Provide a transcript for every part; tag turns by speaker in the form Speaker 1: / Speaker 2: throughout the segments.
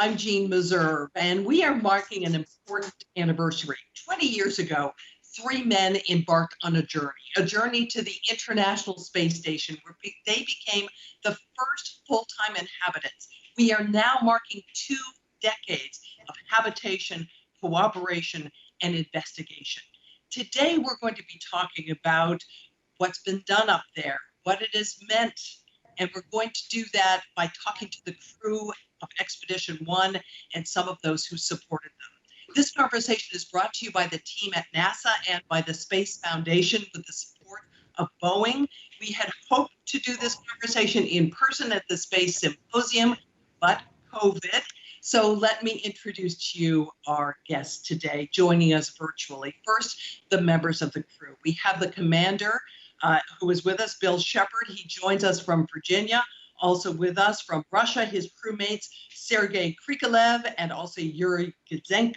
Speaker 1: I'm Jeanne Meserve, and we are marking an important anniversary. 20 years ago, 3 men embarked on a journey to the International Space Station, where they became the first full-time inhabitants. We are now marking 2 decades of habitation, cooperation, and investigation. Today, we're going to be talking about what's been done up there, what it has meant, and we're going to do that by talking to the crew of Expedition 1 and some of those who supported them. This conversation is brought to you by the team at NASA and by the Space Foundation with the support of Boeing. We had hoped to do this conversation in person at the Space Symposium, but COVID. So let me introduce to you our guests today, joining us virtually. First, the members of the crew. We have the commander who is with us, Bill Shepard. He joins us from Virginia. Also with us from Russia, his crewmates, Sergei Krikalev and also Yari Gidzen.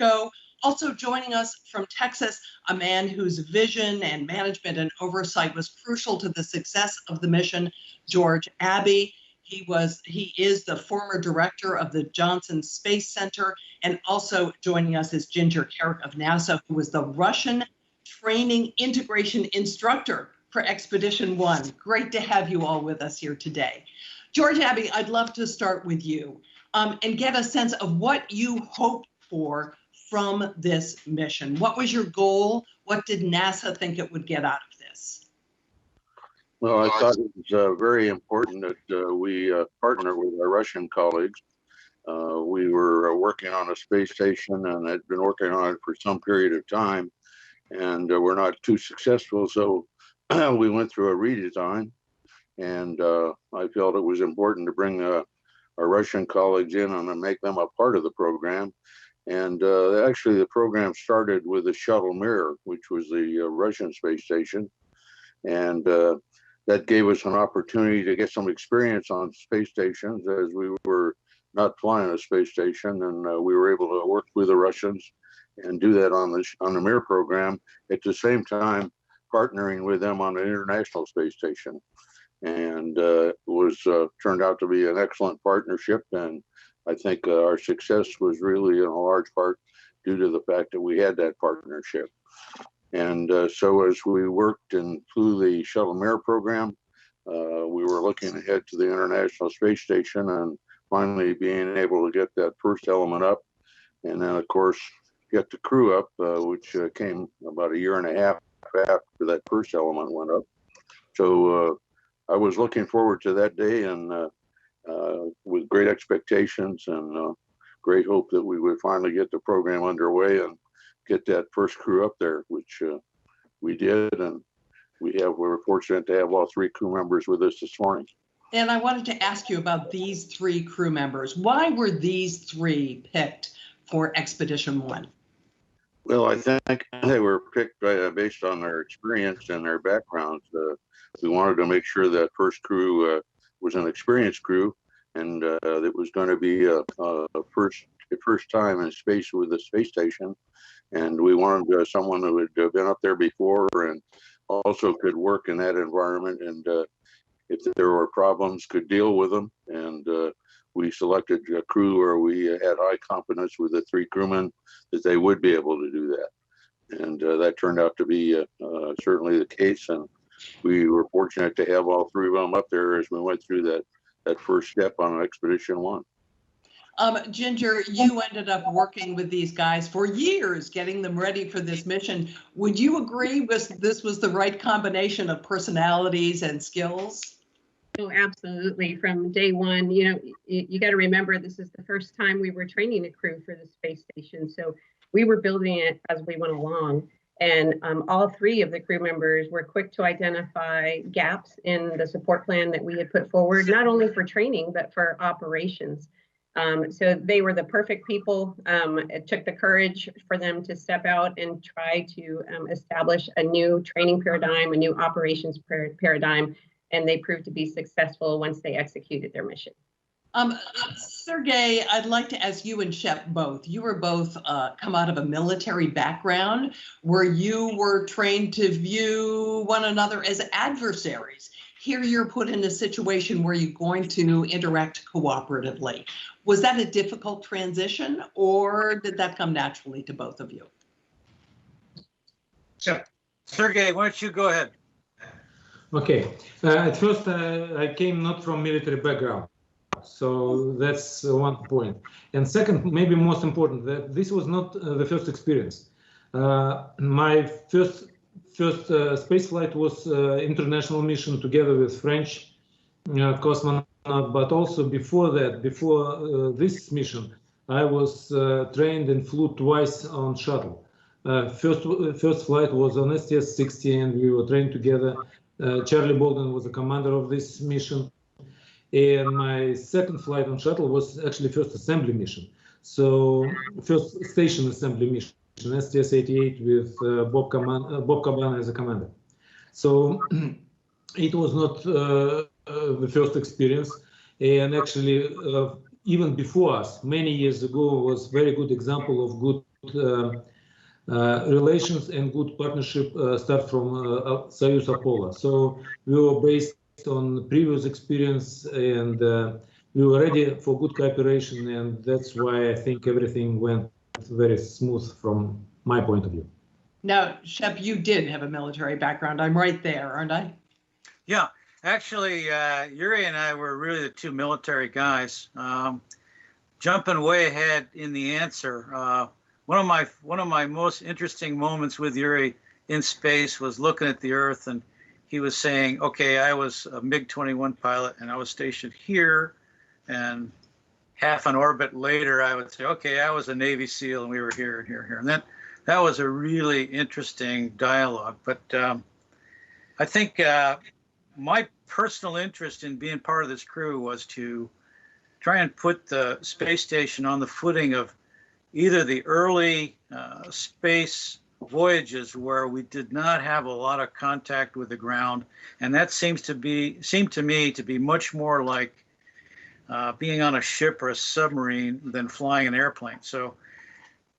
Speaker 1: Also joining us from Texas, a man whose vision and management and oversight was crucial to the success of the mission, George Abbey. He is the former director of the Johnson Space Center, and also joining us is Ginger Kerrick of NASA, who was the Russian Training Integration Instructor for Expedition 1. Great to have you all with us here today. George Abbey, I'd love to start with you and get a sense of what you hoped for from this mission. What was your goal? What did NASA think it would get out of this?
Speaker 2: Well, I thought it was very important that we partner with our Russian colleagues. We were working on a space station and had been working on it for some period of time, and we're not too successful, so we went through a redesign, and I felt it was important to bring our Russian colleagues in and make them a part of the program. And actually, the program started with the shuttle Mir, which was the Russian space station, and that gave us an opportunity to get some experience on space stations, as we were not flying a space station, and we were able to work with the Russians and do that on the Mir program, at the same time partnering with them on an international space station. And it was turned out to be an excellent partnership, and I think our success was really in a large part due to the fact that we had that partnership. And so as we worked and flew the shuttle Mir program, we were looking ahead to the International Space Station and finally being able to get that first element up, and then of course get the crew up, which came about 1.5 years after that first element went up. So I was looking forward to that day, and with great expectations and great hope that we would finally get the program underway and get that first crew up there, which we did, and we were fortunate to have all 3 crew members with us this morning.
Speaker 1: And I wanted to ask you about these 3 crew members. Why were these 3 picked for Expedition 1?
Speaker 2: Well, I think they were picked based on their experience and their backgrounds. We wanted to make sure that first crew was an experienced crew, and it was going to be a first time in space with the space station. And we wanted someone who had been up there before and also could work in that environment, and if there were problems, could deal with them. And we selected a crew where we had high confidence with the 3 crewmen that they would be able to do that. And that turned out to be certainly the case. And we were fortunate to have all 3 of them up there as we went through that first step on Expedition 1.
Speaker 1: Ginger, you ended up working with these guys for years, getting them ready for this mission. Would you agree this was the right combination of personalities and skills?
Speaker 3: Oh, absolutely. From day one, you got to remember, this is the first time we were training a crew for the space station. So we were building it as we went along. And all 3 of the crew members were quick to identify gaps in the support plan that we had put forward, not only for training, but for operations. So they were the perfect people. It took the courage for them to step out and try to establish a new training paradigm, a new operations paradigm, and they proved to be successful once they executed their mission.
Speaker 1: Sergei, I'd like to ask you and Shep both. You were both come out of a military background where you were trained to view one another as adversaries. here you're put in a situation where you're going to interact cooperatively. Was that a difficult transition, or did that come naturally to both of you?
Speaker 4: Sure. Sergei, why don't you go ahead?
Speaker 5: Okay. At first, I came not from military background, so that's one point. And second, maybe most important, that this was not the first experience. My first space flight was international mission together with French cosmonaut, but also before that, before this mission, I was trained and flew twice on shuttle. First flight was on STS-60, and we were trained together. Charlie Bolden was the commander of this mission. And my second flight on shuttle was actually first assembly mission. So first station assembly mission, STS-88 with Bob Cabana as a commander. So it was not the first experience. And actually, even before us, many years ago, was very good example of good relations and good partnership start from Soyuz Apollo. So we were based on previous experience, and we were ready for good cooperation, and that's why I think everything went very smooth from my point of view.
Speaker 1: Now, Shep, you did have a military background. I'm right there, aren't I?
Speaker 4: Yeah, actually, Yuri and I were really the two military guys. Jumping way ahead in the answer, one of my most interesting moments with Yuri in space was looking at the Earth, and he was saying, okay, I was a MiG-21 pilot and I was stationed here, and half an orbit later I would say, okay, I was a Navy SEAL and we were here and here and here. And that was a really interesting dialogue. But I think my personal interest in being part of this crew was to try and put the space station on the footing of either the early space voyages where we did not have a lot of contact with the ground, and that seemed to me to be much more like being on a ship or a submarine than flying an airplane. So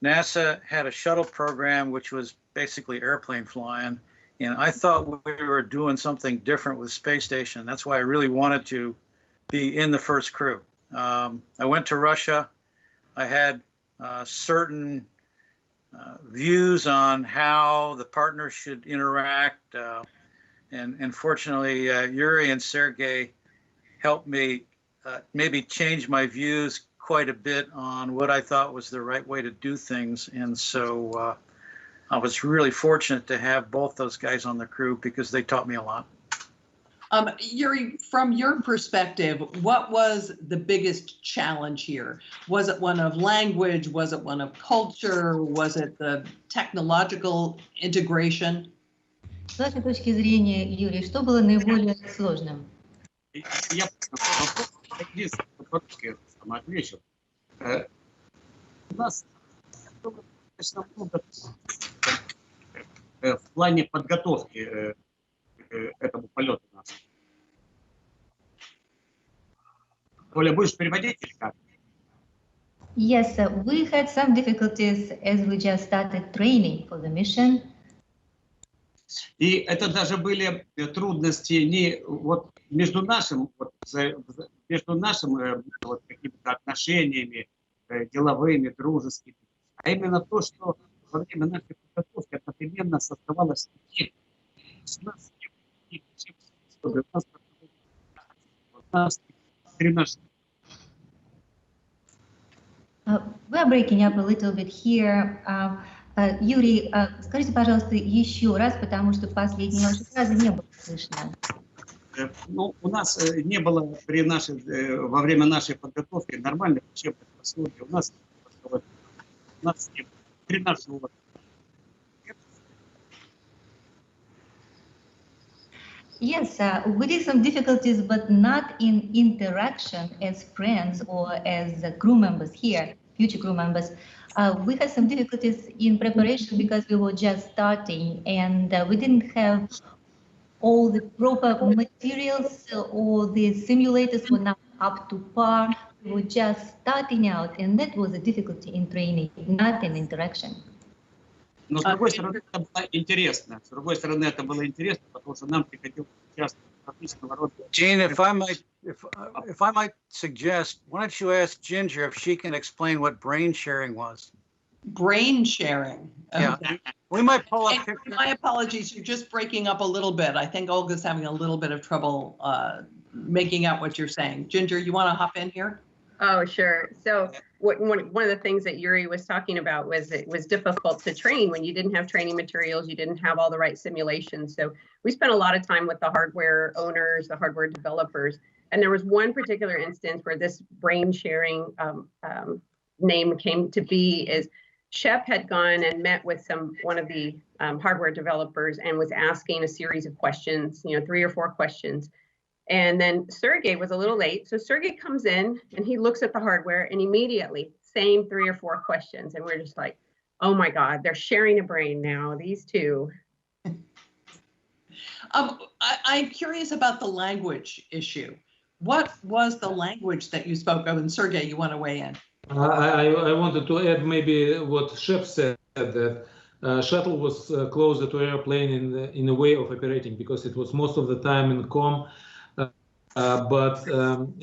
Speaker 4: NASA had a shuttle program which was basically airplane flying, and I thought we were doing something different with space station. That's why I really wanted to be in the first crew. I went to Russia. I had certain views on how the partners should interact, and fortunately Yuri and Sergei helped me maybe change my views quite a bit on what I thought was the right way to do things. And so I was really fortunate to have both those guys on the crew because they taught me a lot.
Speaker 1: Yuri, from your perspective, what was the biggest challenge here? Was it one of language? Was it one of culture? Was it the technological integration?
Speaker 6: С вашей точки зрения, Юрий, что было наиболее сложным?
Speaker 7: Я единственное, сам отвечу. У нас было, конечно, много в плане подготовки этому полету у нас. Оля, будешь переводить или как?
Speaker 6: Yes, we had some difficulties as we just started training for the mission.
Speaker 7: И это даже были трудности не вот между нашим вот какими-то отношениями деловыми, дружескими, а именно то, что во время нашей подготовки одновременно создавалось таких с нас, у нас 13.
Speaker 6: We are breaking up a little bit here. Юрий, скажите, пожалуйста, еще раз, потому что последние ваши фразы не было слышно.
Speaker 7: Ну, у нас не было во время нашей подготовки нормальных учебных условий. У нас 13 уровня.
Speaker 6: Yes, we did some difficulties, but not in interaction as friends or as crew members here, future crew members. We had some difficulties in preparation because we were just starting, and we didn't have all the proper materials, or the simulators were not up to par. We were just starting out, and that was a difficulty in training, not in interaction.
Speaker 7: Но с другой стороны, это было интересно. С другой стороны, это было интересно, потому что нам приходилось участвовать в различного рода.
Speaker 4: Gene, if I might suggest, why don't you ask Ginger if she can explain what brain sharing was?
Speaker 1: Brain sharing.
Speaker 4: Yeah.
Speaker 1: Okay.
Speaker 4: We might pull up
Speaker 1: And
Speaker 4: pictures.
Speaker 1: my apologies, you're just breaking up a little bit. I think Olga's having a little bit of trouble making out what you're saying. Ginger, you want to hop in here?
Speaker 3: Oh, sure. So one of the things that Yuri was talking about was it was difficult to train when you didn't have training materials, you didn't have all the right simulations. So we spent a lot of time with the hardware owners, the hardware developers. And there was one particular instance where this brain sharing name came to be is Shep had gone and met with one of the hardware developers and was asking a series of questions, 3 or 4 questions. And then Sergei was a little late. So Sergei comes in and he looks at the hardware and immediately same 3 or 4 questions. And we're just like, oh my God, they're sharing a brain now, these two.
Speaker 1: I'm curious about the language issue. What was the language that you spoke of? And Sergei, you want to weigh in?
Speaker 5: I wanted to add maybe what Shep said, that shuttle was closer to airplane in the way of operating because it was most of the time in COM. But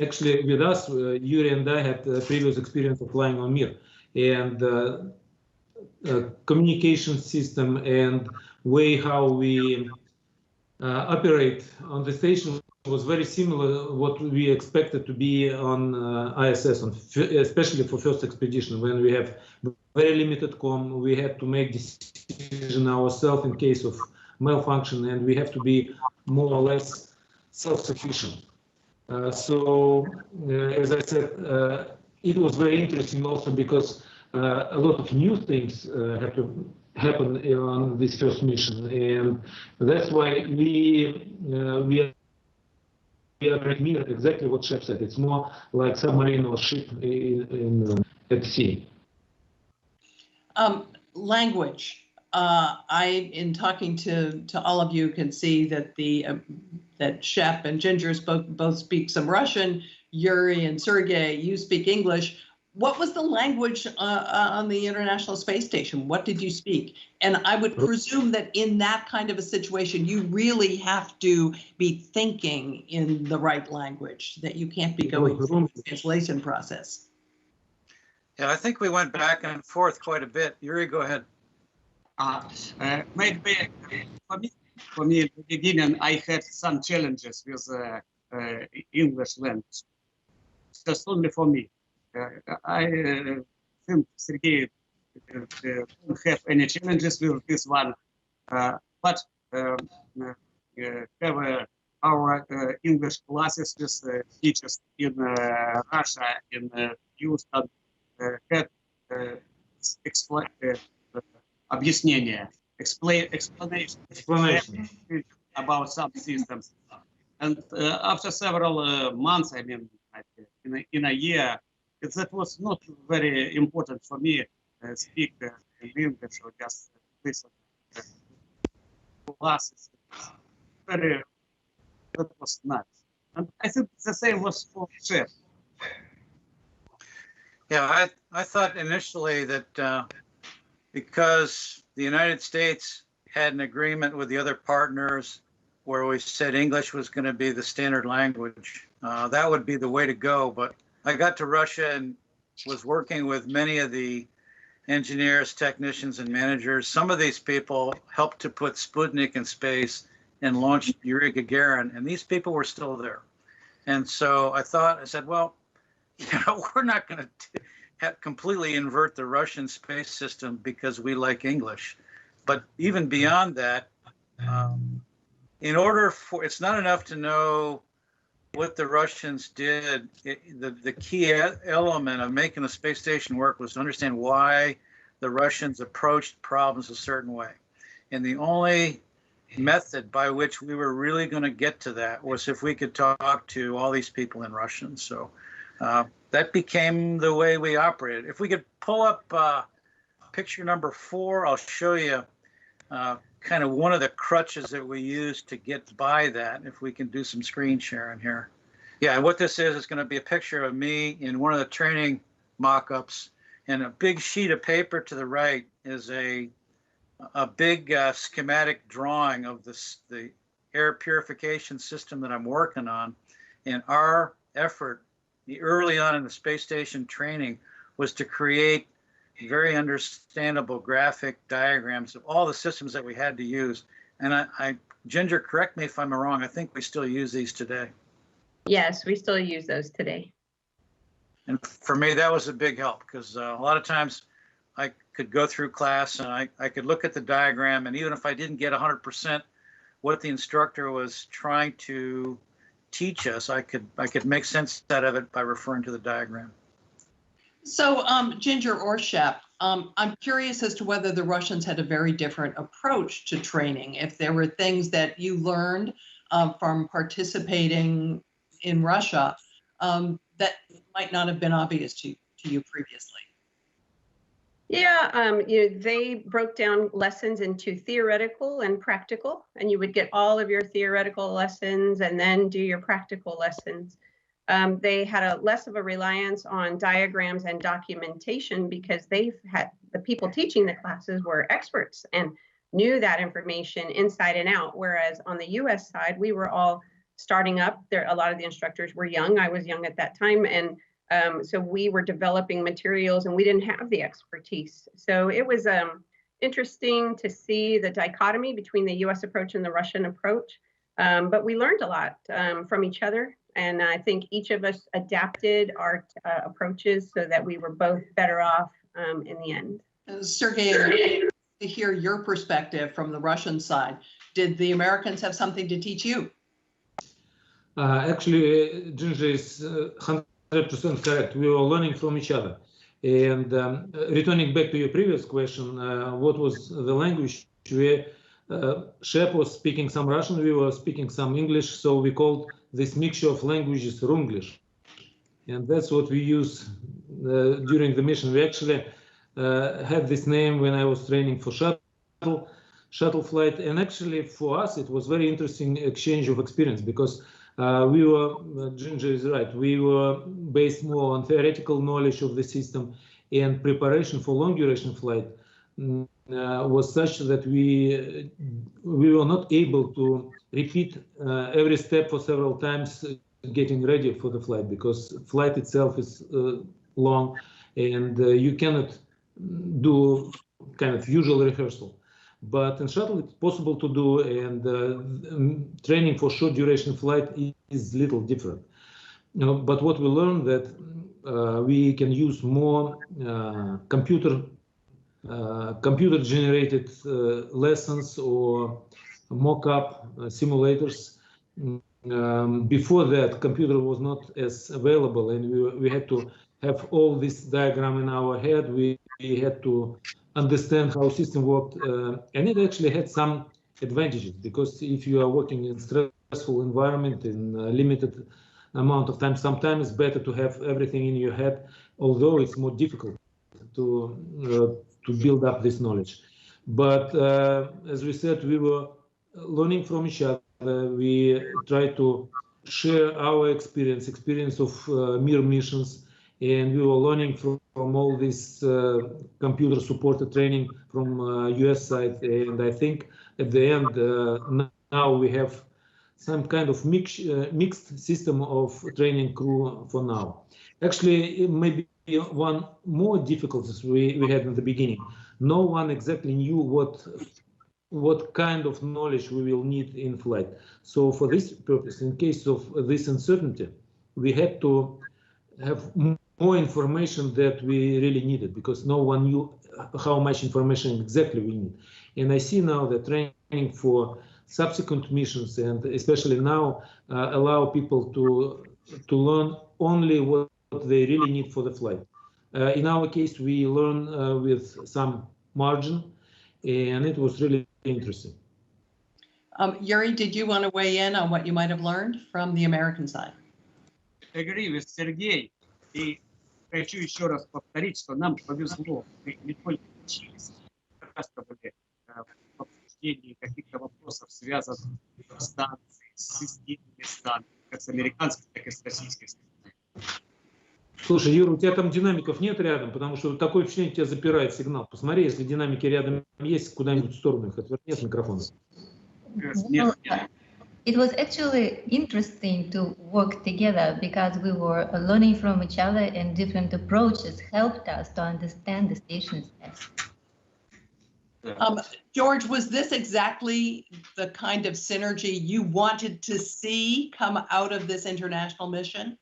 Speaker 5: actually with us, Yuri and I had previous experience of flying on Mir, and communication system and way how we operate on the station was very similar what we expected to be on ISS, especially for first expedition, when we have very limited com, we had to make decision ourselves in case of malfunction, and we have to be more or less self-sufficient. So, as I said, it was very interesting also because a lot of new things had to happen on this first mission, and that's why we are exactly what Shep said. It's more like submarine or ship at sea.
Speaker 1: Language. In talking to all of you, can see that that Shep and Ginger both speak some Russian. Yuri and Sergei, you speak English. What was the language on the International Space Station? What did you speak? And I would presume that in that kind of a situation, you really have to be thinking in the right language, that you can't be going through the translation process.
Speaker 4: Yeah, I think we went back and forth quite a bit. Yuri, go ahead.
Speaker 7: Maybe for me, at the beginning, I had some challenges with English language. Just only for me. I think Sergei don't have any challenges with this one, but have our English classes with teachers in Russia, in Houston, had explanation about some systems. And after several months, I mean, in a year, that was not very important for me speak in English or just listen to classes. That was nice. And I think the same was for Shep.
Speaker 4: Yeah, I thought initially that because the United States had an agreement with the other partners where we said English was going to be the standard language, that would be the way to go. But I got to Russia and was working with many of the engineers, technicians, and managers. Some of these people helped to put Sputnik in space and launched Yuri Gagarin, and these people were still there. And so I said, well, we're not going to completely invert the Russian space system because we like English. But even beyond that, it's not enough to know what the Russians did. The key element of making the space station work was to understand why the Russians approached problems a certain way. And the only method by which we were really going to get to that was if we could talk to all these people in Russian. So that became the way we operated. If we could pull up picture number 4, I'll show you kind of one of the crutches that we use to get by that, if we can do some screen sharing here. Yeah, what this is going to be a picture of me in one of the training mock-ups, and a big sheet of paper to the right is a a big schematic drawing of the air purification system that I'm working on. And our effort early on in the space station training was to create very understandable graphic diagrams of all the systems that we had to use. And Ginger, correct me if I'm wrong, I think we still use these today.
Speaker 3: Yes, we still use those today.
Speaker 4: And for me, that was a big help because a lot of times I could go through class and I could look at the diagram, and even if I didn't get 100% what the instructor was trying to teach us, I could make sense out of it by referring to the diagram.
Speaker 1: So, Ginger or Shep, I'm curious as to whether the Russians had a very different approach to training. If there were things that you learned from participating in Russia that might not have been obvious to you previously.
Speaker 3: Yeah, they broke down lessons into theoretical and practical, and you would get all of your theoretical lessons and then do your practical lessons. They had a less of a reliance on diagrams and documentation because they've had the people teaching the classes were experts and knew that information inside and out. Whereas on the US side, we were all starting up there. A lot of the instructors were young. I was young at that time. And so we were developing materials and we didn't have the expertise. So it was interesting to see the dichotomy between the US approach and the Russian approach. But we learned a lot from each other. And I think each of us adapted our approaches so that we were both better off in the end.
Speaker 1: Sergei, to hear your perspective from the Russian side, did the Americans have something to teach you?
Speaker 5: Actually, Ginger is 100% correct. We were learning from each other. And returning back to your previous question, what was the language? Shep was speaking some Russian, we were speaking some English, so we called this mixture of languages Runglish. And that's what we use during the mission. We actually had this name when I was training for shuttle flight. And actually for us, it was very interesting exchange of experience because we were, Ginger is right, we were based more on theoretical knowledge of the system, and preparation for long duration flight was such that we were not able to repeat every step for several times getting ready for the flight, because flight itself is long and you cannot do kind of usual rehearsal. But in shuttle it's possible to do, and training for short duration flight is little different. But what we learned that we can use more computer generated lessons or mock-up simulators. Before that, computer was not as available, and we had to have all this diagram in our head. We had to understand how system worked, and it actually had some advantages, because if you are working in stressful environment in a limited amount of time, sometimes it's better to have everything in your head, although it's more difficult to build up this knowledge. But as we said, we were learning from each other. We tried to share our experience of Mir missions, and we were learning from all this computer supported training from US side. And I think at the end, now we have some kind of mixed system of training crew for now. Actually, maybe one more difficulties we had in the beginning. No one exactly knew what kind of knowledge we will need in flight. So for this purpose, in case of this uncertainty, we had to have more information that we really needed, because no one knew how much information exactly we need. And I see now that training for subsequent missions, and especially now, allow people to learn only what they really need for the flight. In our case, we learn with some margin, and it was really interesting.
Speaker 1: Yuri, did you want to weigh in on what you might have learned from the American side?
Speaker 7: I agree with Sergei. И хочу еще раз повторить, что нам повезло. Мы не только учились, участвовали в обсуждении каких-то вопросов, связанных с станцией, с системами станций, как с американской, так и с российской стороны.
Speaker 5: Слушай, Юра, у тебя там динамиков нет рядом, потому что такое впечатление, тебя запирает сигнал. Посмотри, если динамики рядом есть, куда-нибудь в сторону их отверни от микрофона.
Speaker 6: Well, it was actually interesting to work together because we were learning from each other, and different approaches helped us to understand the station's best.
Speaker 1: George, was this exactly the kind of synergy you wanted to see come out of this international mission?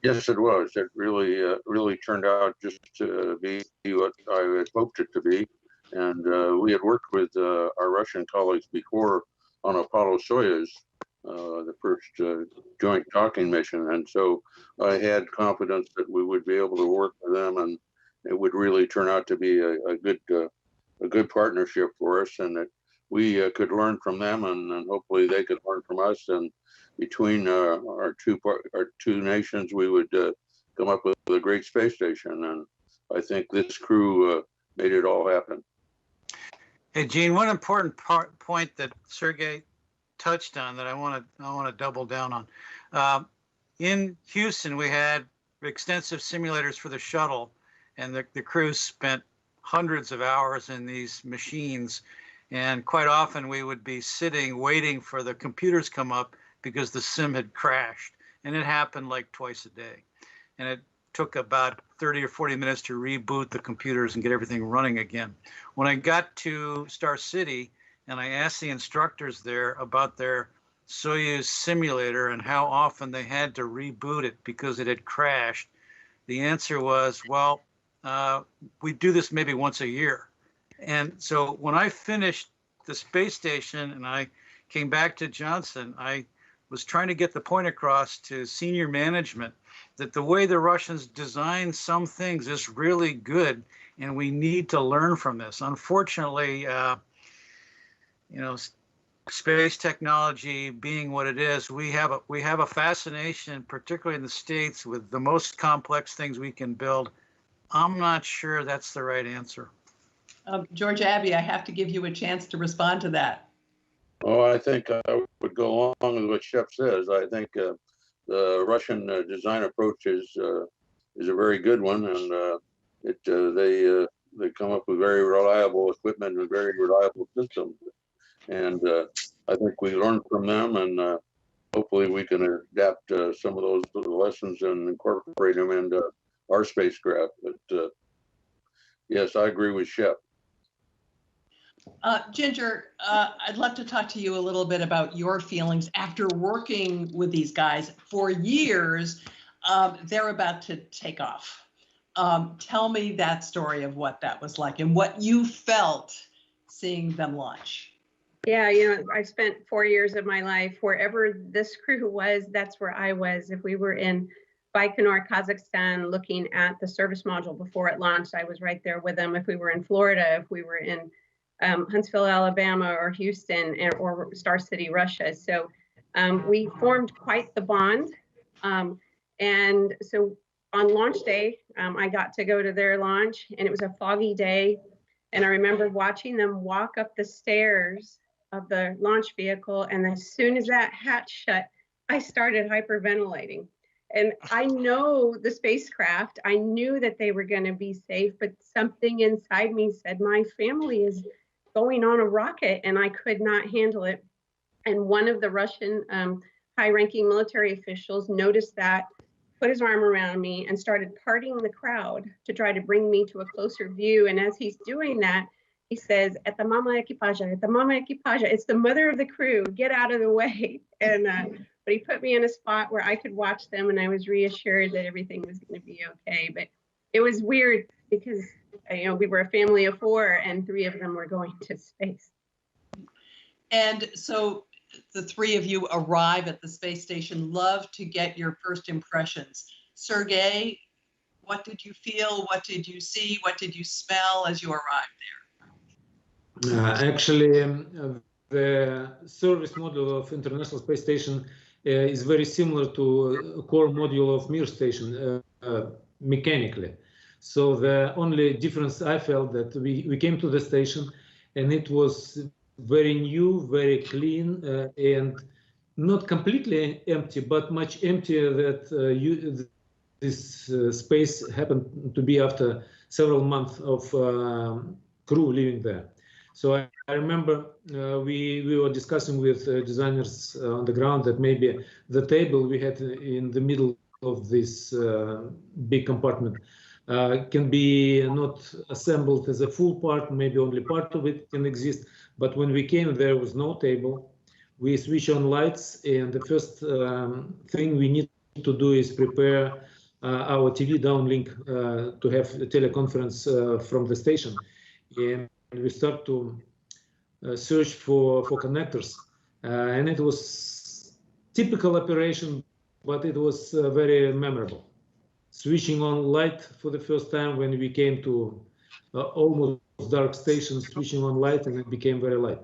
Speaker 2: Yes, it was. It really turned out just to be what I had hoped it to be. And we had worked with our Russian colleagues before on Apollo Soyuz, the first joint docking mission. And so I had confidence that we would be able to work with them, and it would really turn out to be a good partnership for us, and that we could learn from them, and hopefully they could learn from us. And between our two nations, we would come up with a great space station. And I think this crew made it all happen.
Speaker 4: Hey, Jeanne, one important point that Sergei touched on that I want to double down on. In Houston, we had extensive simulators for the shuttle, and the crew spent hundreds of hours in these machines. And quite often we would be sitting waiting for the computers come up because the sim had crashed. And it happened like twice a day. And it took about 30 or 40 minutes to reboot the computers and get everything running again. When I got to Star City and I asked the instructors there about their Soyuz simulator and how often they had to reboot it because it had crashed, the answer was, well, we do this maybe once a year. And so when I finished the space station and I came back to Johnson, I was trying to get the point across to senior management that the way the Russians design some things is really good, and we need to learn from this. Unfortunately, you know, space technology being what it is, we have a fascination, particularly in the States, with the most complex things we can build. I'm not sure that's the right answer.
Speaker 1: George Abbey, I have to give you a chance to respond to that.
Speaker 2: Oh, I think I would go along with what Shep says. I think the Russian design approach is a very good one, and they come up with very reliable equipment and very reliable systems. And I think we learn from them, and hopefully we can adapt some of those lessons and incorporate them into our spacecraft. But yes, I agree with Shep.
Speaker 1: Ginger, I'd love to talk to you a little bit about your feelings after working with these guys for years. They're about to take off. Tell me that story of what that was like and what you felt seeing them launch.
Speaker 3: Yeah, you know, I spent 4 years of my life wherever this crew was, that's where I was. If we were in Baikonur, Kazakhstan, looking at the service module before it launched, I was right there with them. If we were in Florida, if we were in Huntsville, Alabama, or Houston, or Star City, Russia. So we formed quite the bond. And so on launch day, I got to go to their launch, and it was a foggy day. And I remember watching them walk up the stairs of the launch vehicle. And as soon as that hatch shut, I started hyperventilating. And I know the spacecraft, I knew that they were going to be safe, but something inside me said, my family is going on a rocket, and I could not handle it. And one of the Russian high-ranking military officials noticed that, put his arm around me, and started parting the crowd to try to bring me to a closer view. And as he's doing that, he says, "Et the mama equipaja, et the mama equipaja." It's the mother of the crew. Get out of the way. And but he put me in a spot where I could watch them, and I was reassured that everything was going to be okay. But it was weird because, you know, we were a family of 4, and 3 of them were going to space.
Speaker 1: And so the 3 of you arrive at the space station. Love to get your first impressions. Sergei, what did you feel? What did you see? What did you smell as you arrived there?
Speaker 5: Actually, the service module of International Space Station is very similar to a core module of Mir Station mechanically. So the only difference I felt that we came to the station and it was very new, very clean, and not completely empty, but much emptier that space happened to be after several months of crew living there. So I remember we were discussing with designers on the ground that maybe the table we had in the middle of this big compartment can be not assembled as a full part, maybe only part of it can exist. But when we came, there was no table. We switch on lights, and the first thing we need to do is prepare our TV downlink to have a teleconference from the station. And we start to search for connectors. And it was typical operation, but it was very memorable. Switching on light for the first time when we came to almost dark station, switching on light, and it became very light.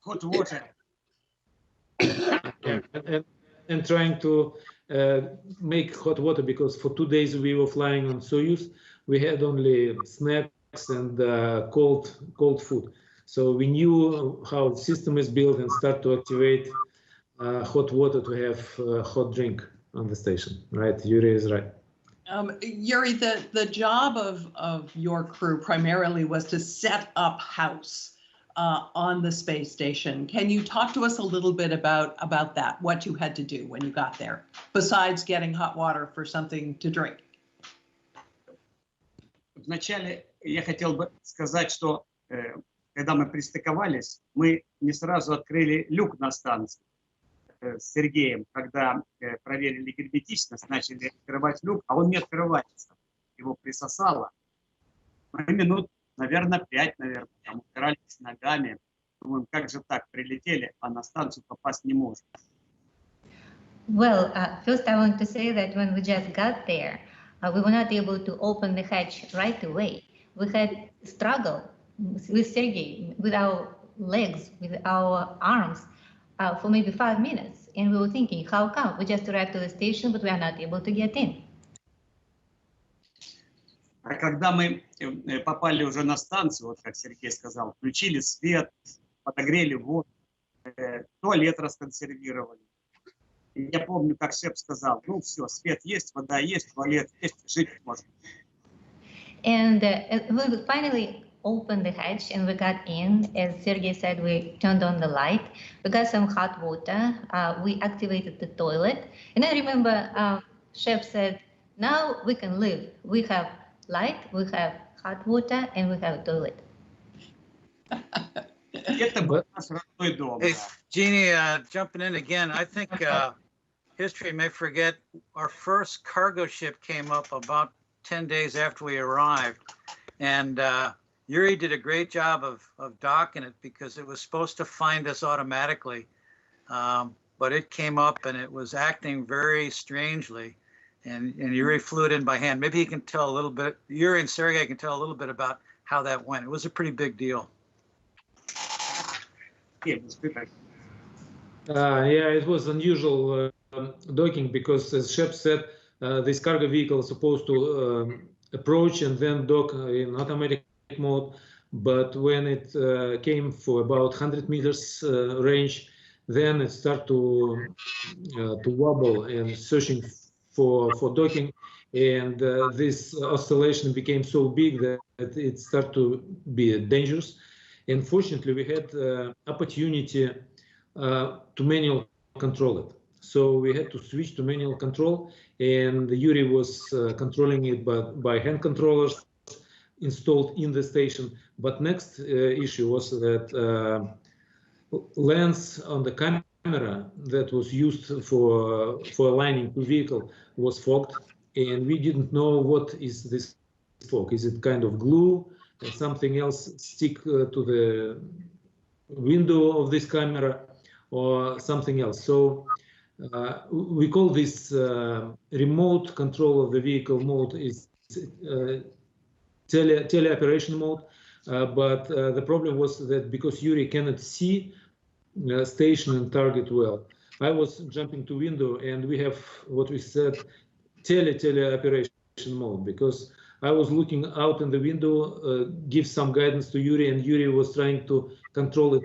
Speaker 7: Hot water.
Speaker 5: And trying to make hot water, because for 2 days we were flying on Soyuz. We had only snacks and cold food. So we knew how the system is built and start to activate hot water to have hot drink on the station. Right, Yuri is right.
Speaker 1: Yuri, the job of your crew primarily was to set up house on the space station. Can you talk to us a little bit about that, what you had to do when you got there, besides getting hot water for something to drink?
Speaker 7: Вначале я хотел бы сказать, что когда мы пристыковались, мы не сразу открыли люк на станции с Сергеем. Когда проверили герметичность, начали открывать люк, а он не открывается. Его присосало. Мы минут, наверное, 5, там упирались ногами. Думаем, как же так, прилетели, а на станцию попасть не можем.
Speaker 6: Well, first I want to say that when we just got there, we were not able to open the hatch right away. We had struggle with Sergei, with our legs, with our arms for maybe 5 minutes. And we were thinking, how come? We just arrived to the station, but we are not able to get in.
Speaker 7: А когда мы попали уже на станцию, вот как Сергей сказал, включили свет, подогрели воду, туалет расконсервировали. И я помню, как шеф сказал, ну все, свет есть, вода есть, туалет есть, жить можно.
Speaker 6: And we finally opened the hatch and we got in. As Sergei said, we turned on the light. We got some hot water. We activated the toilet. And I remember chef said, now we can live. We have light, we have hot water, and we have a toilet.
Speaker 7: Это был наш родной дом.
Speaker 4: Hey, Jeanne, jumping in again, I think history may forget our first cargo ship came up about 10 days after we arrived. And Yuri did a great job of docking it because it was supposed to find us automatically. But it came up and it was acting very strangely. And Yuri flew it in by hand. Maybe he can tell a little bit, Yuri and Sergei can tell a little bit about how that went. It was a pretty big deal.
Speaker 5: Yeah, it was unusual docking because, as Shep said, this cargo vehicle is supposed to approach and then dock in automatic mode. But when it came for about 100 meters range, then it started to wobble and searching for docking, and this oscillation became so big that it started to be dangerous. And fortunately, we had opportunity to manual control it. So we had to switch to manual control, and Yuri was controlling it by hand controllers installed in the station. But next issue was that lens on the camera that was used for aligning the vehicle was fogged, and we didn't know what is this fog. Is it kind of glue and something else stick to the window of this camera or something else? So we call this remote control of the vehicle mode is teleoperation mode. But the problem was that because Yuri cannot see station and target well, I was jumping to window, and we have what we said teleoperation mode, because I was looking out in the window, give some guidance to Yuri, and Yuri was trying to control it,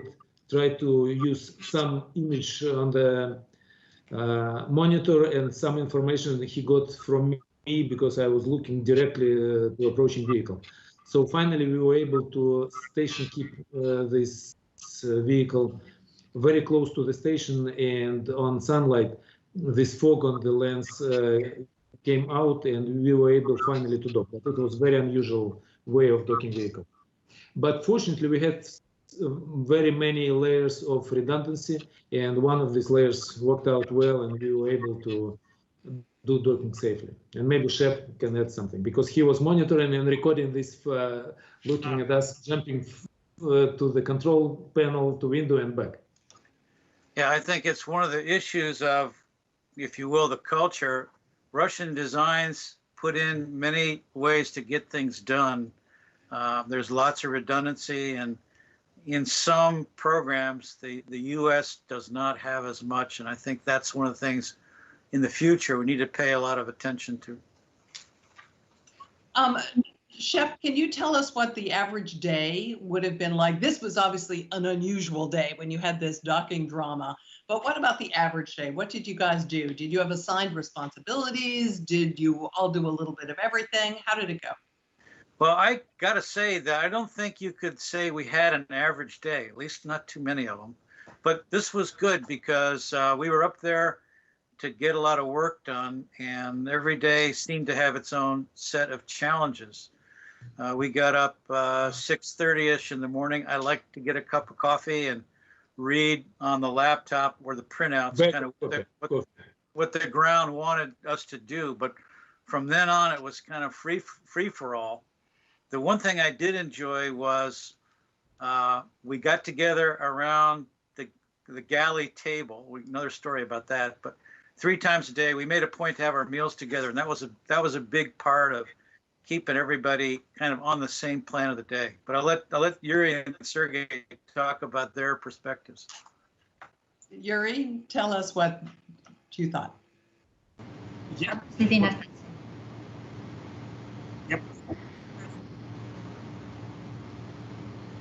Speaker 5: try to use some image on the monitor and some information he got from me because I was looking directly to approaching vehicle. So finally, we were able to keep this vehicle very close to the station, and on sunlight, this fog on the lens came out, and we were able finally to dock. But it was very unusual way of docking vehicle. But fortunately, we had very many layers of redundancy, and one of these layers worked out well, and we were able to do docking safely. And maybe Shep can add something, because he was monitoring and recording this, looking at us jumping to the control panel, to window and back.
Speaker 4: Yeah, I think it's one of the issues of, if you will, the culture. Russian designs put in many ways to get things done. There's lots of redundancy, and in some programs, the U.S. does not have as much. And I think that's one of the things in the future we need to pay a lot of attention to.
Speaker 1: Shep, can you tell us what the average day would have been like? This was obviously an unusual day when you had this docking drama, but what about the average day? What did you guys do? Did you have assigned responsibilities? Did you all do a little bit of everything? How did it go?
Speaker 4: Well, I got to say that I don't think you could say we had an average day, at least not too many of them. But this was good because we were up there to get a lot of work done, and every day seemed to have its own set of challenges. We got up 6:30ish in the morning. I like to get a cup of coffee and read on the laptop or the printouts, kind of what the ground wanted us to do. But from then on, it was kind of free for all. The one thing I did enjoy was we got together around the galley table. Another story about that. But 3 times a day, we made a point to have our meals together, and that was a big part of keeping everybody kind of on the same plan of the day. But I'll let Yuri and Sergei talk about their perspectives.
Speaker 1: Yuri, tell us what you thought.
Speaker 7: Yep.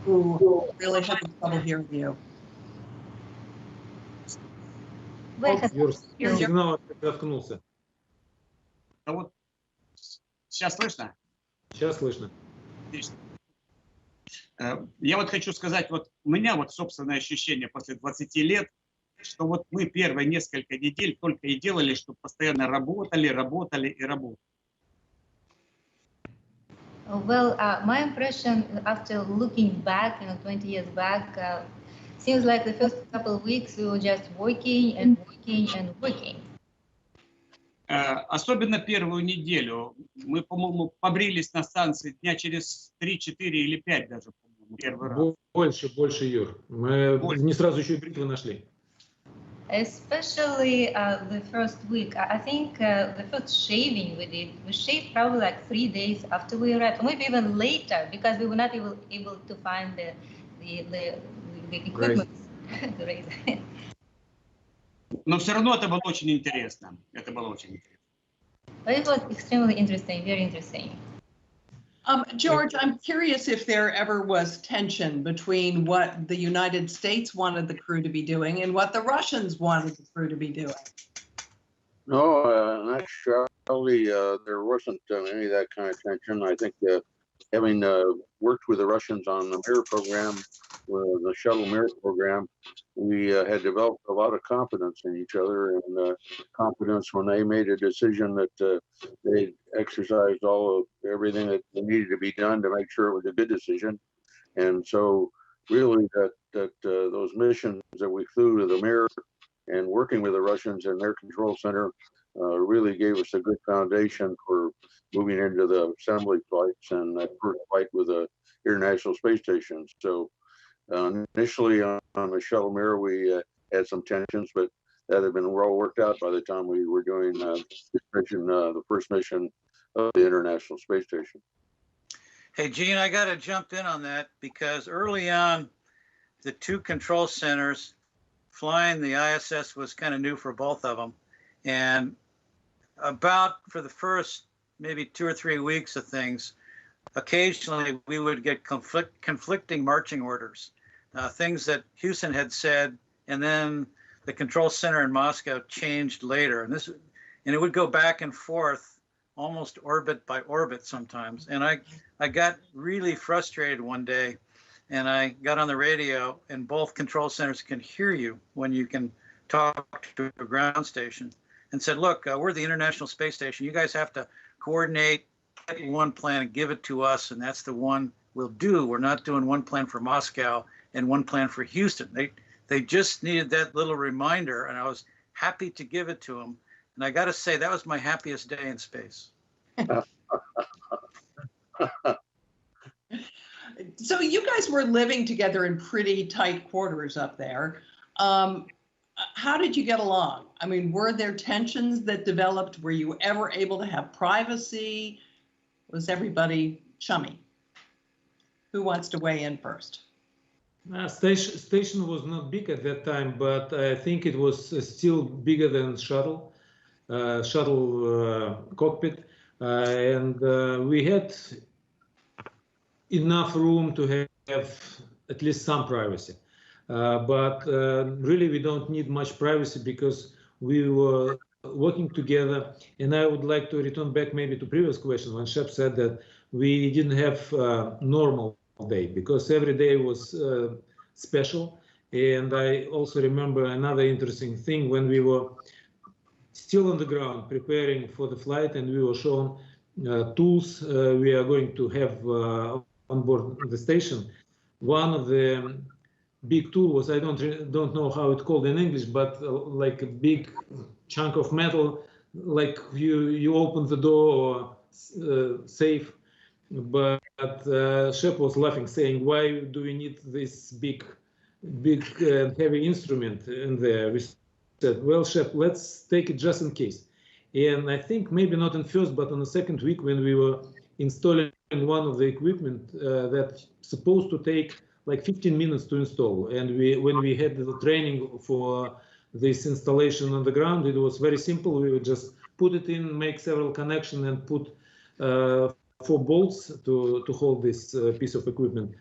Speaker 1: Ooh, really having trouble hearing you.
Speaker 5: Сигнал заткнулся.
Speaker 7: Вот сейчас слышно?
Speaker 5: Сейчас слышно.
Speaker 7: Отлично. Я вот хочу сказать, вот у меня вот собственное ощущение после 20 лет, что вот мы первые несколько недель только и делали, что постоянно работали.
Speaker 6: Well, my impression after looking back, 20 years back, seems like the first couple of weeks we were just working and working and working.
Speaker 7: Особенно первую неделю. Мы, по-моему, побрились на станции дня через 3, 4 или 5 даже, по-моему, первый раз.
Speaker 5: Больше, Юр. Мы не сразу еще и бритвы нашли.
Speaker 6: Especially the first week. I think the first shaving we did, we shaved probably like 3 days after we arrived, or maybe even later, because we were not able to find the equipment to raise it.
Speaker 7: Но все равно это было очень интересно.
Speaker 6: But it was extremely interesting, very interesting.
Speaker 1: George, I'm curious if there ever was tension between what the United States wanted the crew to be doing and what the Russians wanted the crew to be doing.
Speaker 2: No, actually, there wasn't any of that kind of tension. I think having worked with the Russians on the Mir program, the shuttle Mir program, we had developed a lot of confidence in each other, and confidence when they made a decision that they exercised everything that needed to be done to make sure it was a good decision. And so really that those missions that we flew to the Mir and working with the Russians in their control center really gave us a good foundation for moving into the assembly flights and that first flight with the International Space Station. So initially on the shuttle Mir, we had some tensions, but that had been well worked out by the time we were doing the first mission of the International Space Station.
Speaker 4: Hey, Jeanne, I got to jump in on that because early on, the 2 control centers, flying the ISS was kind of new for both of them. And for the first maybe 2 or 3 weeks of things, occasionally we would get conflicting marching orders, things that Houston had said, and then the control center in Moscow changed later. And it would go back and forth almost orbit by orbit sometimes. And I got really frustrated one day, and I got on the radio, and both control centers can hear you when you can talk to a ground station, and said, look, we're the International Space Station. You guys have to coordinate one plan and give it to us, and that's the one we'll do. We're not doing one plan for Moscow and one plan for Houston. They just needed that little reminder, and I was happy to give it to them. And I got to say, that was my happiest day in space.
Speaker 1: So you guys were living together in pretty tight quarters up there. How did you get along? I mean, were there tensions that developed? Were you ever able to have privacy? Was everybody chummy? Who wants to weigh in first?
Speaker 5: Station was not big at that time, but I think it was still bigger than shuttle cockpit, and we had enough room to have at least some privacy. But really, we don't need much privacy because we were working together. And I would like to return back maybe to previous question when Shep said that we didn't have normal day because every day was special. And I also remember another interesting thing when we were still on the ground preparing for the flight, and we were shown tools we are going to have on board the station. One of the big tool was, I don't know how it's called in English, but like a big chunk of metal, like you open the door or safe. But Shep was laughing, saying, "Why do we need this big heavy instrument in there?" We said, "Well, Shep, let's take it just in case." And I think maybe not in first, but on the second week when we were installing one of the equipment that's supposed to take like 15 minutes to install. And when we had the training for this installation on the ground, it was very simple. We would just put it in, make several connections, and put 4 bolts to hold this piece of equipment.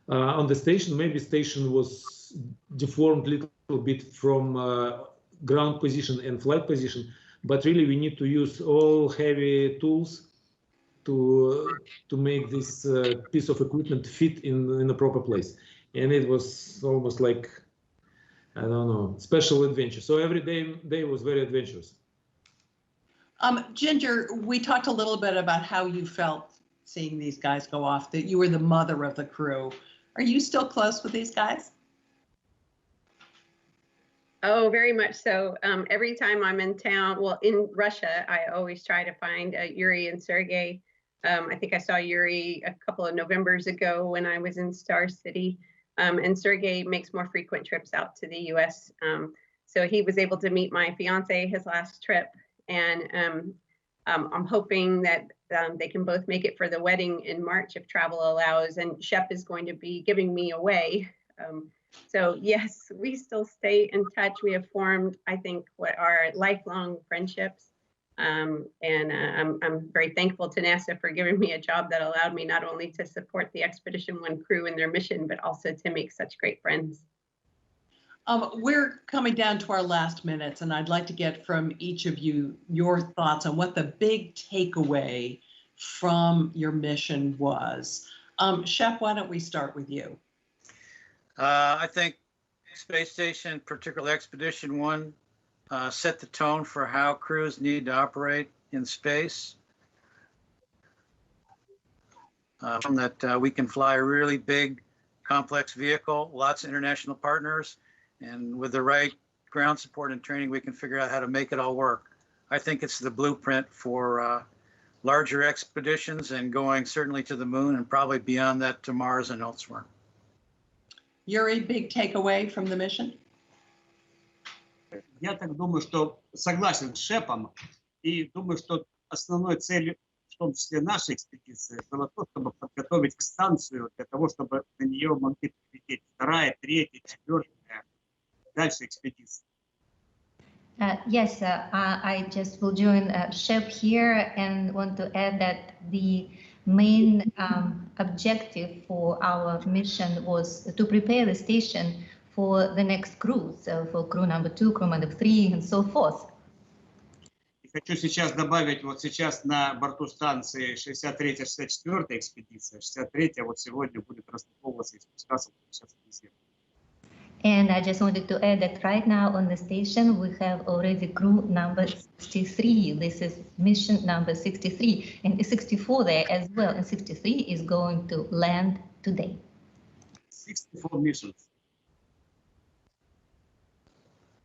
Speaker 5: On the station, maybe station was deformed a little bit from ground position and flight position, but really we need to use all heavy tools to make this piece of equipment fit in a proper place. And it was almost like, I don't know, special adventure. So every day was very adventurous.
Speaker 1: Ginger, we talked a little bit about how you felt seeing these guys go off, that you were the mother of the crew. Are you still close with these guys?
Speaker 3: Oh, very much so. Every time I'm in town, well, in Russia, I always try to find Yuri and Sergei. I think I saw Yuri a couple of Novembers ago when I was in Star City. And Sergei makes more frequent trips out to the US. So he was able to meet my fiance his last trip. And I'm hoping that they can both make it for the wedding in March if travel allows. And Shep is going to be giving me away. So yes, we still stay in touch. We have formed, I think, what are lifelong friendships. And I'm very thankful to NASA for giving me a job that allowed me not only to support the Expedition 1 crew in their mission, but also to make such great friends.
Speaker 1: We're coming down to our last minutes, and I'd like to get from each of you your thoughts on what the big takeaway from your mission was. Shep, why don't we start with you?
Speaker 4: I think Space Station, particularly Expedition 1, set the tone for how crews need to operate in space. That we can fly a really big, complex vehicle, lots of international partners, and with the right ground support and training, we can figure out how to make it all work. I think it's the blueprint for larger expeditions and going certainly to the moon and probably beyond that to Mars and elsewhere.
Speaker 1: Yuri, big takeaway from the mission?
Speaker 7: Я так думаю, что согласен с Шепом, и думаю, что основной целью, в том числе нашей экспедиции, было то, чтобы подготовить к станцию для того, чтобы на нее могли прилететь 2-я, 3-я, 4-я, дальше экспедиции.
Speaker 6: Yes, I just will join Shep here and want to add that the main objective for our mission was to prepare the station for the next crews, for crew number 2, crew number 3, and so forth.
Speaker 7: И Хочу сейчас добавить, вот сейчас на борту станции 63-64 экспедиция, 63-я вот сегодня будет расстыковываться и спускаться сейчас в резерв.
Speaker 6: And I just wanted to add that right now on the station, we have already crew number 63. This is mission number 63, and 64 there as well. And 63 is going to land today.
Speaker 7: 64 missions.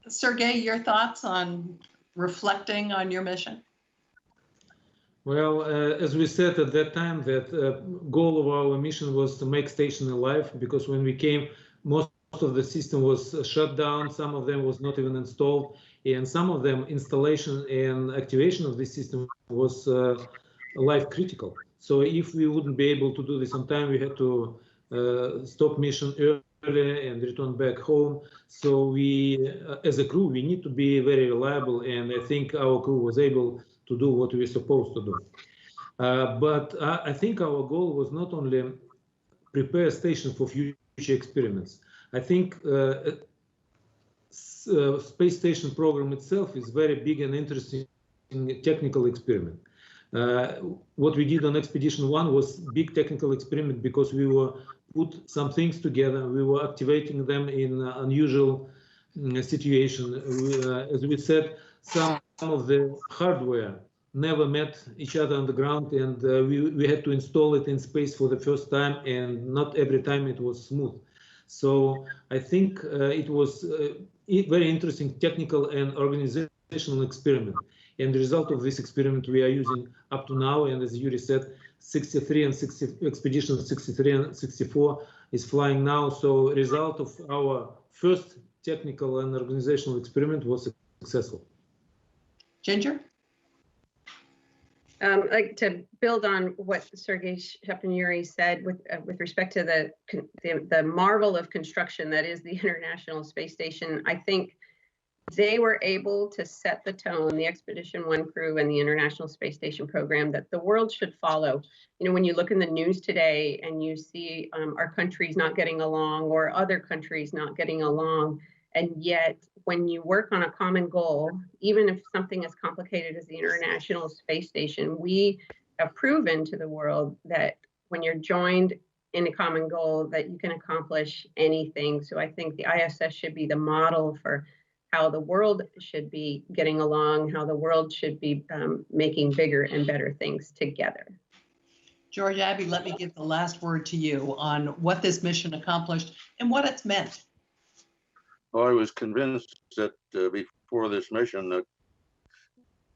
Speaker 1: Sergei, your thoughts on reflecting on your mission?
Speaker 5: Well, as we said at that time, that goal of our mission was to make station alive, because when we came, most of the system was shut down, some of them was not even installed, and some of them installation and activation of the system was life critical. So if we wouldn't be able to do this on time, we had to stop mission early and return back home. So we, as a crew, we need to be very reliable, and I think our crew was able to do what we were supposed to do. But I think our goal was not only prepare station for future experiments. I think space station program itself is very big and interesting technical experiment. What we did on Expedition 1 was big technical experiment because we were put some things together. We were activating them in unusual situation. As we said, some of the hardware never met each other on the ground, and we had to install it in space for the first time, and not every time it was smooth. So I think it was a very interesting technical and organizational experiment. And the result of this experiment we are using up to now, and as Yuri said, 63 and 60, Expedition 63 and 64 is flying now. So result of our first technical and organizational experiment was successful.
Speaker 1: Ginger?
Speaker 3: I'd like to build on what Sergei and Yuri said with respect to the marvel of construction that is the International Space Station. I think they were able to set the tone, the Expedition 1 crew and the International Space Station program, that the world should follow. You know, when you look in the news today and you see our countries not getting along or other countries not getting along, and yet when you work on a common goal, even if something as complicated as the International Space Station, we have proven to the world that when you're joined in a common goal, that you can accomplish anything. So I think the ISS should be the model for how the world should be getting along, how the world should be making bigger and better things together.
Speaker 1: George Abbey, let me give the last word to you on what this mission accomplished and what it's meant.
Speaker 2: Well, I was convinced that before this mission that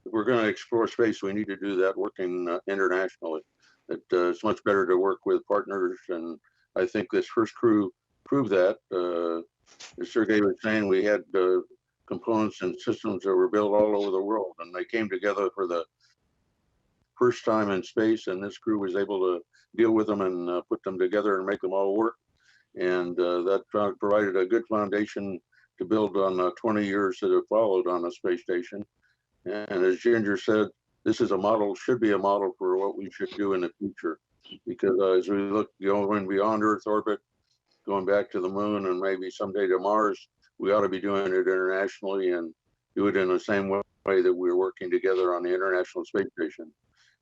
Speaker 2: if we're going to explore space, we need to do that working internationally. That it's much better to work with partners, and I think this first crew proved that. As Sergei was saying, we had components and systems that were built all over the world, and they came together for the first time in space, and this crew was able to deal with them and put them together and make them all work. And that provided a good foundation to build on 20 years that have followed on the space station. And as Ginger said, this is a model, should be a model for what we should do in the future. Because as we look going beyond Earth orbit, going back to the moon and maybe someday to Mars, we ought to be doing it internationally and do it in the same way that we're working together on the International Space Station.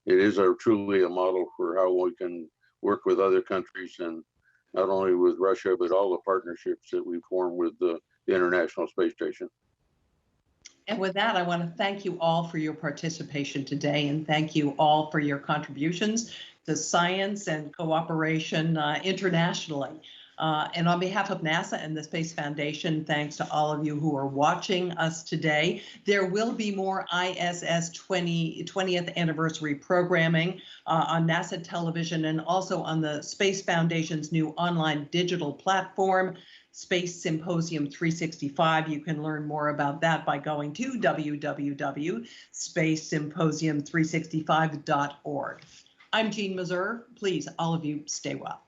Speaker 2: It is truly a model for how we can work with other countries, and not only with Russia, but all the partnerships that we form with the International Space Station.
Speaker 1: And with that, I want to thank you all for your participation today, and thank you all for your contributions to science and cooperation internationally. And on behalf of NASA and the Space Foundation, thanks to all of you who are watching us today. There will be more ISS 20th anniversary programming on NASA television and also on the Space Foundation's new online digital platform, Space Symposium 365. You can learn more about that by going to www.spacesymposium365.org. I'm Jeanne Meserve. Please, all of you, stay well.